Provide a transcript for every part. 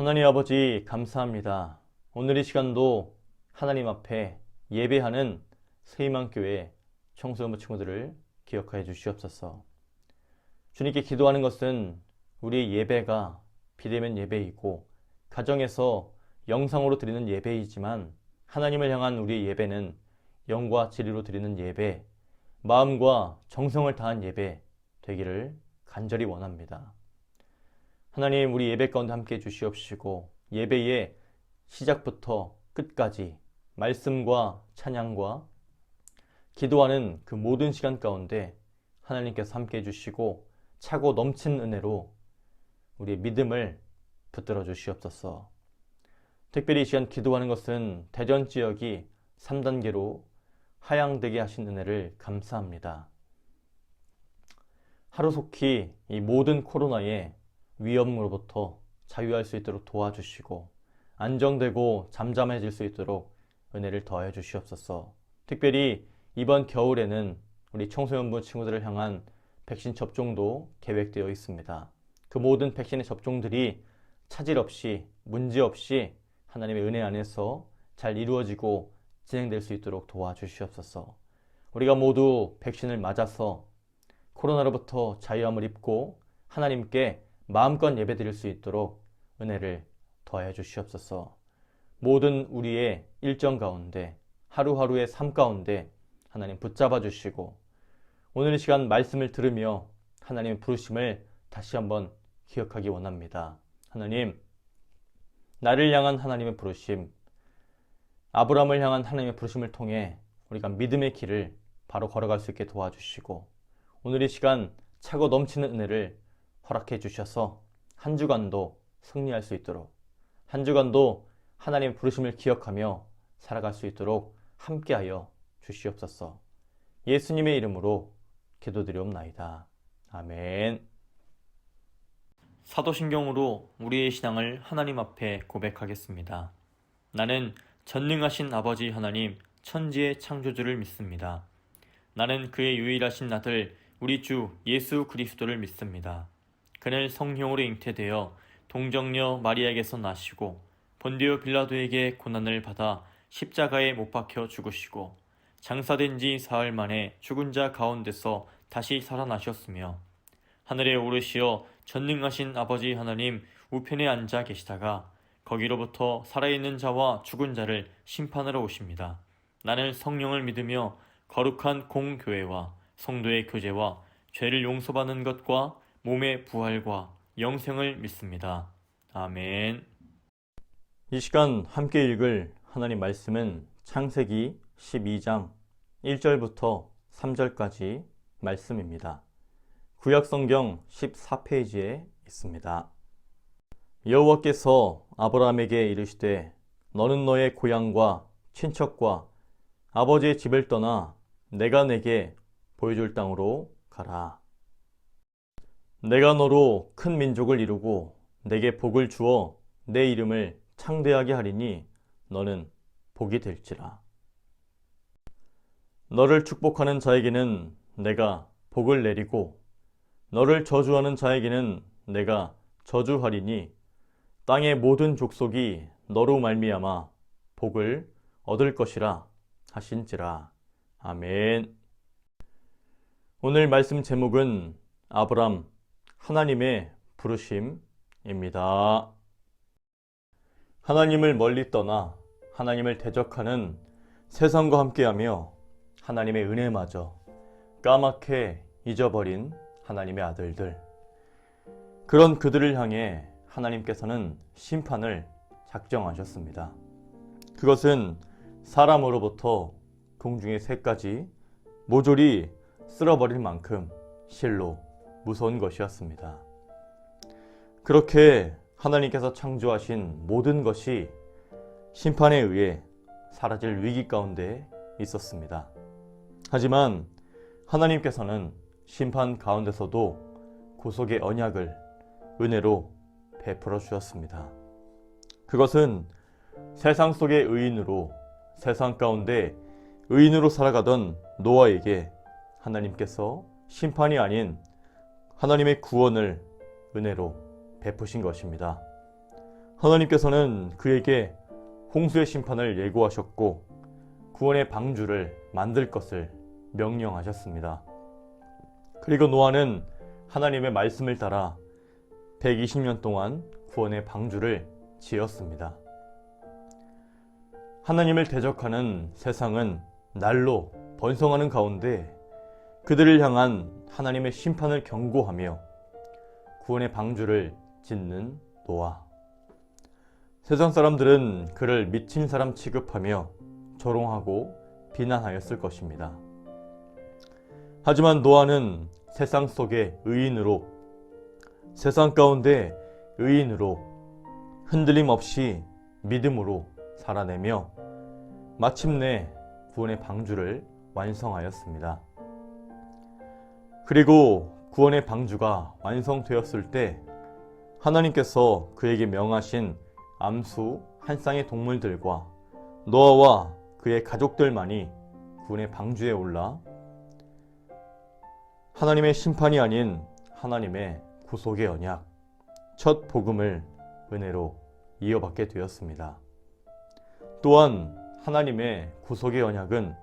하나님 아버지 감사합니다. 오늘 이 시간도 하나님 앞에 예배하는 세임한교회 청소년부 친구들을 기억하여 주시옵소서. 주님께 기도하는 것은 우리의 예배가 비대면 예배이고 가정에서 영상으로 드리는 예배이지만 하나님을 향한 우리의 예배는 영과 진리로 드리는 예배, 마음과 정성을 다한 예배 되기를 간절히 원합니다. 하나님, 우리 예배 가운데 함께 해주시옵시고 예배의 시작부터 끝까지 말씀과 찬양과 기도하는 그 모든 시간 가운데 하나님께서 함께 해주시고 차고 넘치는 은혜로 우리의 믿음을 붙들어 주시옵소서. 특별히 이 시간 기도하는 것은 대전 지역이 3단계로 하향되게 하신 은혜를 감사합니다. 하루속히 이 모든 코로나의 위험으로부터 자유할 수 있도록 도와주시고 안정되고 잠잠해질 수 있도록 은혜를 더해 주시옵소서. 특별히 이번 겨울에는 우리 청소년부 친구들을 향한 백신 접종도 계획되어 있습니다. 그 모든 백신의 접종들이 차질 없이 문제 없이 하나님의 은혜 안에서 잘 이루어지고 진행될 수 있도록 도와주시옵소서. 우리가 모두 백신을 맞아서 코로나로부터 자유함을 입고 하나님께 마음껏 예배드릴 수 있도록 은혜를 더해 주시옵소서. 모든 우리의 일정 가운데 하루하루의 삶 가운데 하나님 붙잡아 주시고 오늘 이 시간 말씀을 들으며 하나님의 부르심을 다시 한번 기억하기 원합니다. 하나님, 나를 향한 하나님의 부르심, 아브라함을 향한 하나님의 부르심을 통해 우리가 믿음의 길을 바로 걸어갈 수 있게 도와주시고 오늘 이 시간 차고 넘치는 은혜를 허락해 주셔서 한 주간도 승리할 수 있도록 한 주간도 하나님의 부르심을 기억하며 살아갈 수 있도록 함께하여 주시옵소서. 예수님의 이름으로 기도드리옵나이다. 아멘. 사도신경으로 우리의 신앙을 하나님 앞에 고백하겠습니다. 나는 전능하신 아버지 하나님 천지의 창조주를 믿습니다. 나는 그의 유일하신 아들 우리 주 예수 그리스도를 믿습니다. 그는 성령으로 잉태되어 동정녀 마리아에게서 나시고 본디오 빌라도에게 고난을 받아 십자가에 못 박혀 죽으시고 장사된 지 사흘 만에 죽은 자 가운데서 다시 살아나셨으며 하늘에 오르시어 전능하신 아버지 하나님 우편에 앉아 계시다가 거기로부터 살아있는 자와 죽은 자를 심판하러 오십니다. 나는 성령을 믿으며 거룩한 공교회와 성도의 교제와 죄를 용서받는 것과 몸의 부활과 영생을 믿습니다. 아멘. 이 시간 함께 읽을 하나님 말씀은 창세기 12장 1절부터 3절까지 말씀입니다. 구약성경 14페이지에 있습니다. 여호와께서 아브라함에게 이르시되 너는 너의 고향과 친척과 아버지의 집을 떠나 내가 내게 보여줄 땅으로 가라. 내가 너로 큰 민족을 이루고 내게 복을 주어 내 이름을 창대하게 하리니 너는 복이 될지라. 너를 축복하는 자에게는 내가 복을 내리고 너를 저주하는 자에게는 내가 저주하리니 땅의 모든 족속이 너로 말미암아 복을 얻을 것이라 하신지라. 아멘. 오늘 말씀 제목은 아브람 하나님의 부르심입니다. 하나님을 멀리 떠나 하나님을 대적하는 세상과 함께하며 하나님의 은혜마저 까맣게 잊어버린 하나님의 아들들, 그런 그들을 향해 하나님께서는 심판을 작정하셨습니다. 그것은 사람으로부터 공중의 새까지 모조리 쓸어버릴 만큼 실로 무서운 것이었습니다. 그렇게 하나님께서 창조하신 모든 것이 심판에 의해 사라질 위기 가운데 있었습니다. 하지만 하나님께서는 심판 가운데서도 구속의 언약을 은혜로 베풀어 주셨습니다. 그것은 세상 속의 의인으로 세상 가운데 의인으로 살아가던 노아에게 하나님께서 심판이 아닌 하나님의 구원을 은혜로 베푸신 것입니다. 하나님께서는 그에게 홍수의 심판을 예고하셨고 구원의 방주를 만들 것을 명령하셨습니다. 그리고 노아는 하나님의 말씀을 따라 120년 동안 구원의 방주를 지었습니다. 하나님을 대적하는 세상은 날로 번성하는 가운데 그들을 향한 하나님의 심판을 경고하며 구원의 방주를 짓는 노아. 세상 사람들은 그를 미친 사람 취급하며 조롱하고 비난하였을 것입니다. 하지만 노아는 세상 속의 의인으로, 세상 가운데 의인으로 흔들림 없이 믿음으로 살아내며 마침내 구원의 방주를 완성하였습니다. 그리고 구원의 방주가 완성되었을 때 하나님께서 그에게 명하신 암수 한 쌍의 동물들과 노아와 그의 가족들만이 구원의 방주에 올라 하나님의 심판이 아닌 하나님의 구속의 언약, 첫 복음을 은혜로 이어받게 되었습니다. 또한 하나님의 구속의 언약은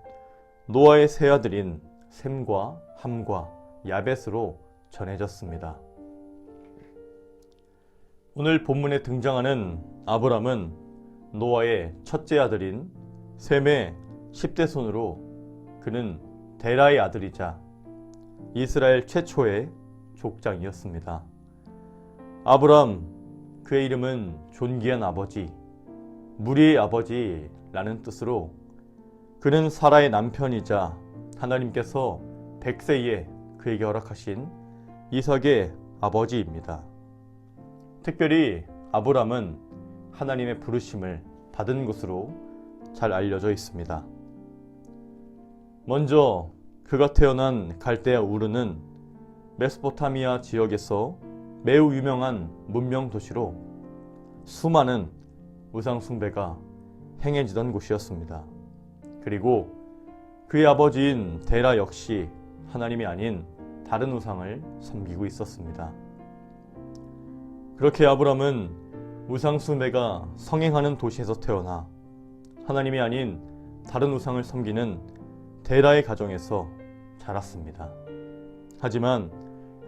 노아의 세 아들인 셈과 함과 야벳으로 전해졌습니다. 오늘 본문에 등장하는 아브람은 노아의 첫째 아들인 셈의 10대 손으로 그는 데라의 아들이자 이스라엘 최초의 족장이었습니다. 아브람, 그의 이름은 존귀한 아버지, 무리의 아버지라는 뜻으로 그는 사라의 남편이자 하나님께서 100세에 그에게 허락하신 이삭의 아버지입니다. 특별히 아브람은 하나님의 부르심을 받은 것으로 잘 알려져 있습니다. 먼저 그가 태어난 갈대아 우르는 메소포타미아 지역에서 매우 유명한 문명 도시로 수많은 우상 숭배가 행해지던 곳이었습니다. 그리고 그의 아버지인 데라 역시 하나님이 아닌 다른 우상을 섬기고 있었습니다. 그렇게 아브람은 우상 숭배가 성행하는 도시에서 태어나 하나님이 아닌 다른 우상을 섬기는 데라의 가정에서 자랐습니다. 하지만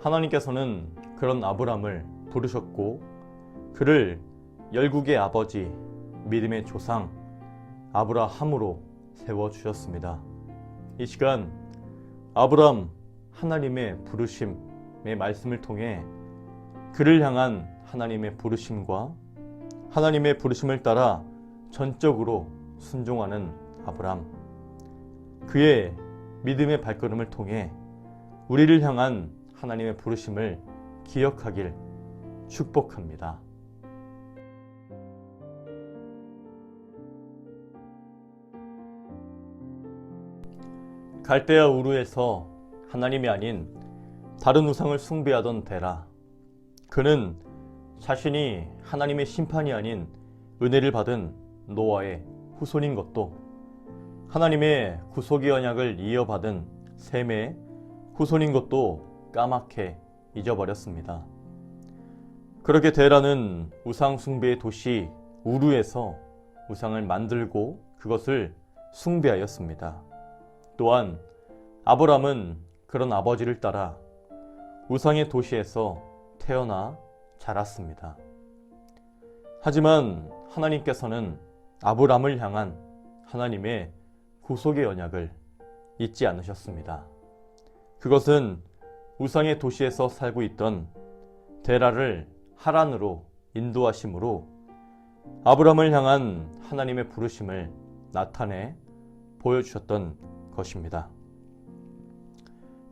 하나님께서는 그런 아브람을 부르셨고 그를 열국의 아버지, 믿음의 조상 아브라함으로 세워주셨습니다. 이 시간 아브람, 하나님의 부르심의 말씀을 통해 그를 향한 하나님의 부르심과 하나님의 부르심을 따라 전적으로 순종하는 아브람, 그의 믿음의 발걸음을 통해 우리를 향한 하나님의 부르심을 기억하길 축복합니다. 갈대아 우르에서 하나님이 아닌 다른 우상을 숭배하던 데라, 그는 자신이 하나님의 심판이 아닌 은혜를 받은 노아의 후손인 것도 하나님의 구속의 언약을 이어받은 셈의 후손인 것도 까맣게 잊어버렸습니다. 그렇게 데라는 우상 숭배의 도시 우르에서 우상을 만들고 그것을 숭배하였습니다. 또한 아브람은 그런 아버지를 따라 우상의 도시에서 태어나 자랐습니다. 하지만 하나님께서는 아브람을 향한 하나님의 구속의 언약을 잊지 않으셨습니다. 그것은 우상의 도시에서 살고 있던 데라를 하란으로 인도하심으로 아브람을 향한 하나님의 부르심을 나타내 보여주셨던 것입니다.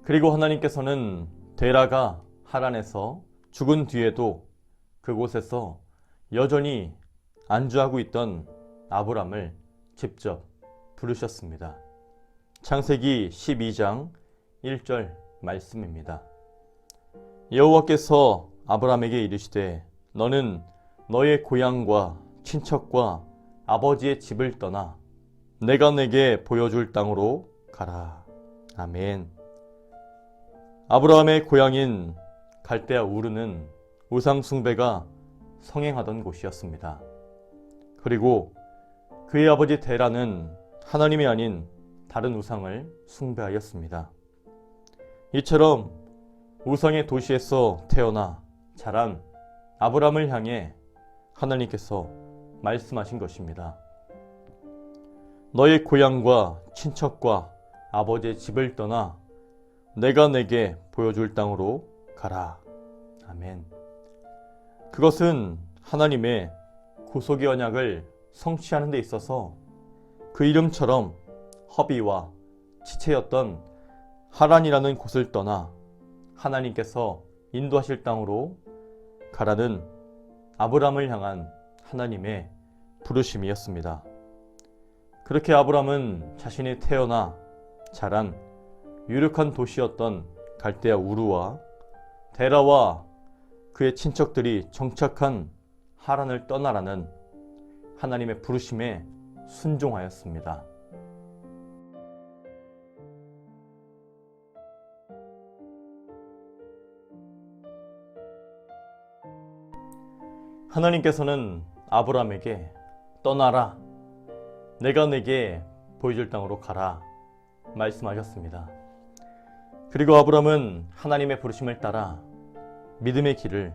그리고 하나님께서는 데라가 하란에서 죽은 뒤에도 그곳에서 여전히 안주하고 있던 아브람을 직접 부르셨습니다. 창세기 12장 1절 말씀입니다. 여호와께서 아브람에게 이르시되 너는 너의 고향과 친척과 아버지의 집을 떠나 내가 내게 보여줄 땅으로 가라. 아멘. 아브라함의 고향인 갈대아 우르는 우상 숭배가 성행하던 곳이었습니다. 그리고 그의 아버지 데라는 하나님이 아닌 다른 우상을 숭배하였습니다. 이처럼 우상의 도시에서 태어나 자란 아브람을 향해 하나님께서 말씀하신 것입니다. 너의 고향과 친척과 아버지의 집을 떠나 내가 내게 보여줄 땅으로 가라. 아멘. 그것은 하나님의 구속의 언약을 성취하는 데 있어서 그 이름처럼 허비와 지체였던 하란이라는 곳을 떠나 하나님께서 인도하실 땅으로 가라는 아브람을 향한 하나님의 부르심이었습니다. 그렇게 아브람은 자신이 태어나 자란 유력한 도시였던 갈대아 우르와 데라와 그의 친척들이 정착한 하란을 떠나라는 하나님의 부르심에 순종하였습니다. 하나님께서는 아브람에게 떠나라, 내가 내게 보여줄 땅으로 가라 말씀하셨습니다. 그리고 아브람은 하나님의 부르심을 따라 믿음의 길을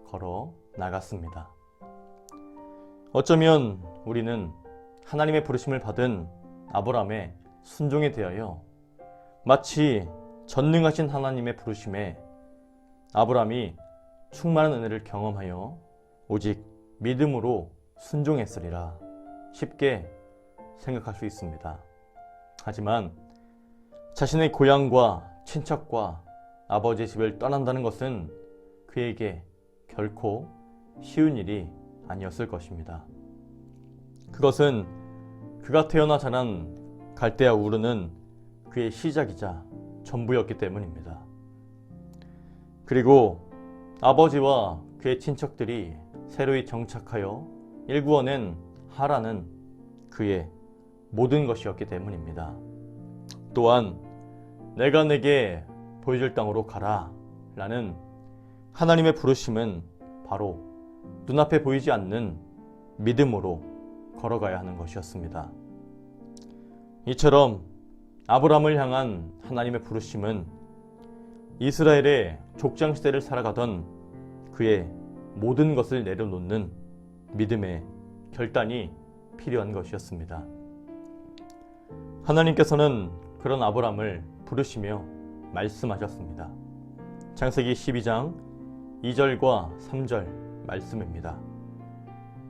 걸어 나갔습니다. 어쩌면 우리는 하나님의 부르심을 받은 아브람의 순종에 대하여 마치 전능하신 하나님의 부르심에 아브람이 충만한 은혜를 경험하여 오직 믿음으로 순종했으리라 쉽게 생각할 수 있습니다. 하지만 자신의 고향과 친척과 아버지의 집을 떠난다는 것은 그에게 결코 쉬운 일이 아니었을 것입니다. 그것은 그가 태어나 자란 갈대아 우르는 그의 시작이자 전부였기 때문입니다. 그리고 아버지와 그의 친척들이 새로이 정착하여 일구어낸 하란은 그의 모든 것이었기 때문입니다. 또한 내가 내게 보여줄 땅으로 가라 라는 하나님의 부르심은 바로 눈앞에 보이지 않는 믿음으로 걸어가야 하는 것이었습니다. 이처럼 아브람을 향한 하나님의 부르심은 이스라엘의 족장시대를 살아가던 그의 모든 것을 내려놓는 믿음의 결단이 필요한 것이었습니다. 하나님께서는 그런 아브람을 부르시며 말씀하셨습니다. 창세기 12장 2절과 3절 말씀입니다.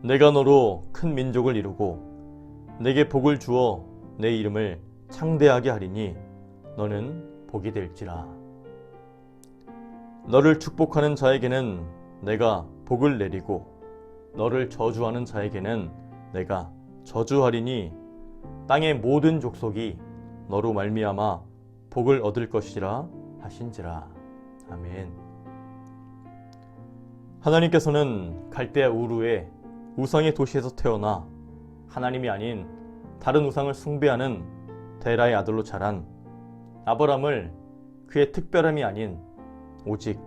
내가 너로 큰 민족을 이루고 내게 복을 주어 내 이름을 창대하게 하리니 너는 복이 될지라. 너를 축복하는 자에게는 내가 복을 내리고 너를 저주하는 자에게는 내가 저주하리니 땅의 모든 족속이 너로 말미암아 복을 얻을 것이라 하신지라. 아멘. 하나님께서는 갈대아 우르의 우상의 도시에서 태어나 하나님이 아닌 다른 우상을 숭배하는 데라의 아들로 자란 아브람을 그의 특별함이 아닌 오직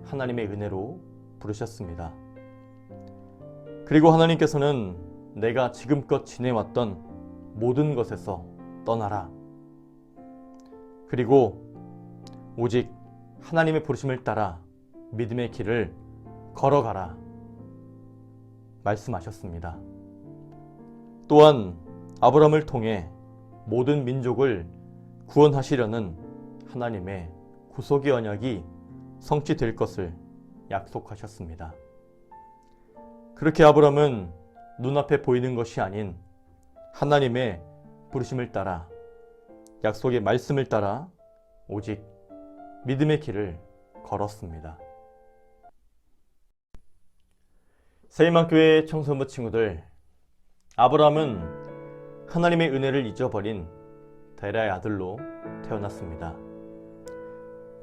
하나님의 은혜로 부르셨습니다. 그리고 하나님께서는 내가 지금껏 지내왔던 모든 것에서 떠나라. 그리고 오직 하나님의 부르심을 따라 믿음의 길을 걸어가라 말씀하셨습니다. 또한 아브람을 통해 모든 민족을 구원하시려는 하나님의 구속의 언약이 성취될 것을 약속하셨습니다. 그렇게 아브람은 눈앞에 보이는 것이 아닌 하나님의 부르심을 따라 약속의 말씀을 따라 오직 믿음의 길을 걸었습니다. 새희망교회 청소부 친구들, 아브람은 하나님의 은혜를 잊어버린 데라의 아들로 태어났습니다.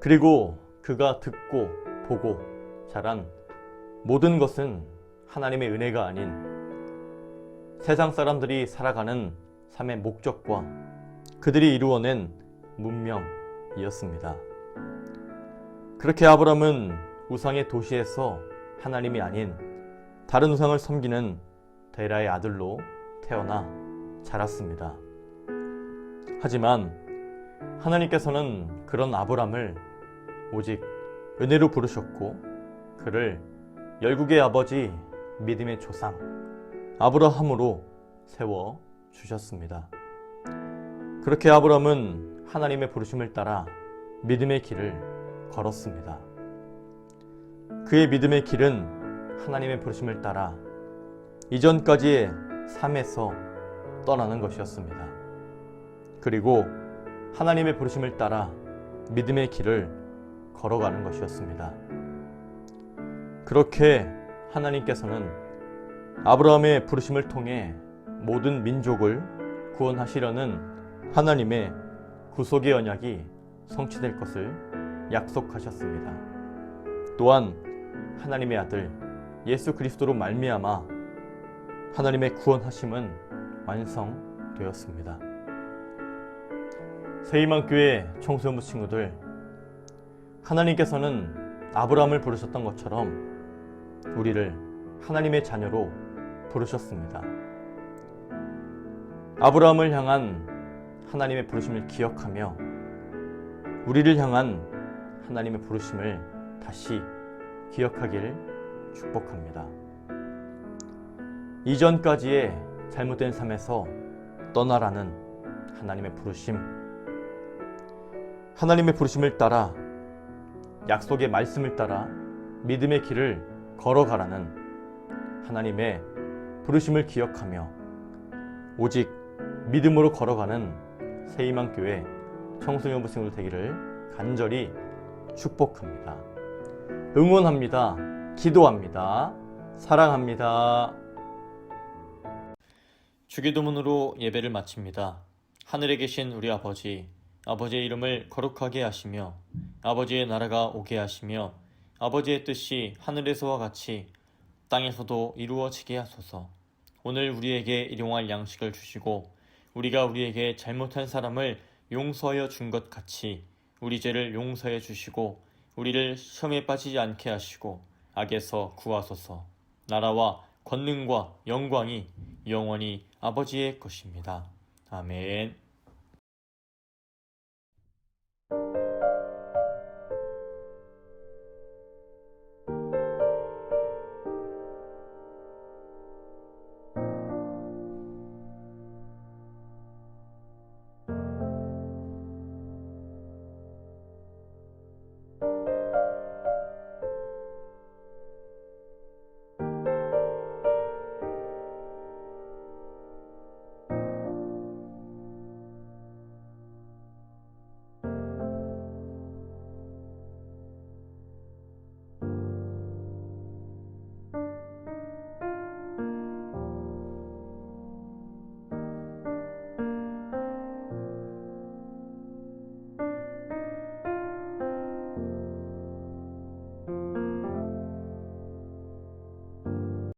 그리고 그가 듣고 보고 자란 모든 것은 하나님의 은혜가 아닌 세상 사람들이 살아가는 삶의 목적과 그들이 이루어낸 문명이었습니다. 그렇게 아브람은 우상의 도시에서 하나님이 아닌 다른 우상을 섬기는 데라의 아들로 태어나 자랐습니다. 하지만 하나님께서는 그런 아브람을 오직 은혜로 부르셨고 그를 열국의 아버지, 믿음의 조상 아브라함으로 세워 주셨습니다. 그렇게 아브람은 하나님의 부르심을 따라 믿음의 길을 걸었습니다. 그의 믿음의 길은 하나님의 부르심을 따라 이전까지의 삶에서 떠나는 것이었습니다. 그리고 하나님의 부르심을 따라 믿음의 길을 걸어가는 것이었습니다. 그렇게 하나님께서는 아브라함의 부르심을 통해 모든 민족을 구원하시려는 하나님의 구속의 언약이 성취될 것을 약속하셨습니다. 또한 하나님의 아들 예수 그리스도로 말미암아 하나님의 구원하심은 완성되었습니다. 새희망교회 청소년부 친구들, 하나님께서는 아브라함을 부르셨던 것처럼 우리를 하나님의 자녀로 부르셨습니다. 아브라함을 향한 하나님의 부르심을 기억하며 우리를 향한 하나님의 부르심을 다시 기억하기를 축복합니다. 이전까지의 잘못된 삶에서 떠나라는 하나님의 부르심, 하나님의 부르심을 따라 약속의 말씀을 따라 믿음의 길을 걸어가라는 하나님의 부르심을 기억하며 오직 믿음으로 걸어가는 새희망교회 청소년부 친구들 되기를 간절히 축복합니다. 응원합니다. 기도합니다. 사랑합니다. 주기도문으로 예배를 마칩니다. 하늘에 계신 우리 아버지, 아버지의 이름을 거룩하게 하시며 아버지의 나라가 오게 하시며 아버지의 뜻이 하늘에서와 같이 땅에서도 이루어지게 하소서. 오늘 우리에게 일용할 양식을 주시고 우리가 우리에게 잘못한 사람을 용서하여 준 것 같이 우리 죄를 용서해 주시고 우리를 시험에 빠지지 않게 하시고 악에서 구하소서. 나라와 권능과 영광이 영원히 아버지의 것입니다. 아멘.